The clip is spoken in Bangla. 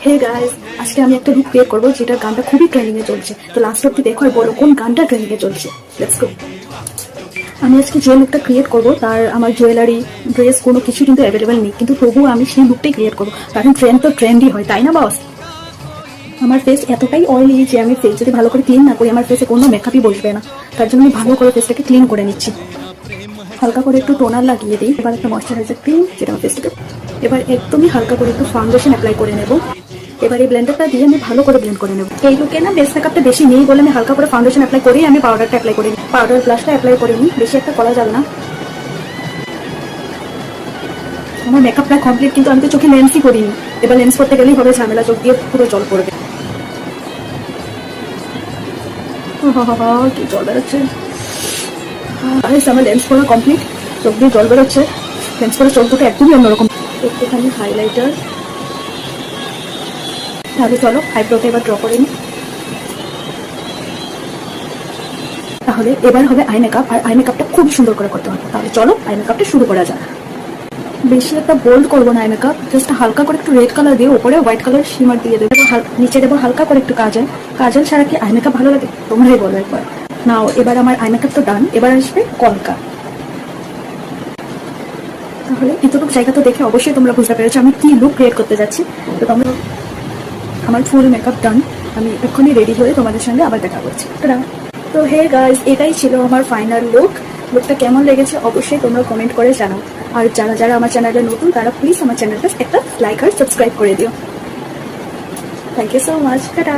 হে গাইস, আজকে আমি একটা লুক প্লে করবো যেটা গানটা খুবই ট্রেন্ডিং এ চলছে। তো লাস্ট অব্দি দেখো আর বলো কোন গানটা ট্রেন্ডিং এ চলছে। Let's go. আমি আজকে যে লুকটা ক্রিয়েট করবো তার আমার জুয়েলারি ড্রেস কোনো কিছু কিন্তু অ্যাভেলেবেল নেই, কিন্তু তবুও আমি সেই লুকটাই ক্রিয়েট করবো, কারণ ট্রেন্ড তো ট্রেন্ডই হয়, তাই না বস? আমার ফেস এতটাই অয়েলি যে আমি ফেস যদি ভালো করে ক্লিন না করি আমার ফেসে কোনো মেকআপই বসবে না। তার জন্য আমি ভালো করে ফেসটাকে ক্লিন করে নিচ্ছি। হালকা করে একটু টোনার লাগিয়ে দিই, এবার একটা ময়শ্চারাইজার ক্রিম যেটা আমার ফেসটাকে, এবার একদমই হালকা করে একটু ফাউন্ডেশন অ্যাপ্লাই করে নেব। এবার এই ব্লেন্ডারটা দিয়ে আমি ভালো করে ব্লেন্ড করে নেব। এই লুকে না বেস মেকআপটা বেশি নেই বলে আমি হালকা করে ফাউন্ডেশন অ্যাপ্লাই করেই আমি পাউডারটা অ্যাপ্লাই করে নিই। পাউডার ব্লাশটা অ্যাপ্লাই করে নিই, বেশি একটা করা যাবে না। আমার মেকআপটা কমপ্লিট, কিন্তু আমি তো চোখে লেন্সই করিনি। এবার লেন্স করতে গেলেই হবে ঝামেলা, চোখ দিয়ে পুরো জল পড়বে। কি জল বেরোচ্ছে। আমার লেন্স করা কমপ্লিট, চোখ দিয়ে জল বেরোচ্ছে। লেন্স করে চোখ দুটো একদমই অন্যরকম। একটুখানি হাইলাইটার, তাহলে চলো আইব্রোটা এবার ড্র করে নিই। তাহলে এবার হবে আই মেকআপ, আর আই মেকআপটা খুব সুন্দর করে করতে হবে। তাহলে চলো আই মেকআপটা শুরু করা যাক। বেশি একটা বোল্ড করবো না আই মেকআপ, জাস্ট হালকা করে একটু রেড কালার দিয়ে ওপরে হোয়াইট কালার শিমার দিয়ে দেবো। নিচে দেবো হালকা করে একটু কাজল। কাজল ছাড়া কি আই মেকআপ ভালো লাগে? তোমরাই বলো একবার। নাও এবার আমার আই মেকআপ তো ডান, এবার আসবে কলকা। তাহলে এতটুকু জায়গা তো দেখে অবশ্যই তোমরা বুঝতে পেরেছো আমি কি লুক ক্রিয়েট করতে যাচ্ছি। তো তোমরা, আমার ফুল মেকআপ ডান, আমি এক্ষুনি রেডি হয়ে তোমাদের সঙ্গে আবার দেখা করছি। তো হে গাইস, এটাই ছিল আমার ফাইনাল লুক। লুকটা কেমন লেগেছে অবশ্যই তোমরা কমেন্ট করে জানাও। আর যারা যারা আমার চ্যানেলে নতুন তারা প্লিজ আমার চ্যানেলটা একটা লাইক আর সাবস্ক্রাইব করে দিও। Thank you so much. Tata.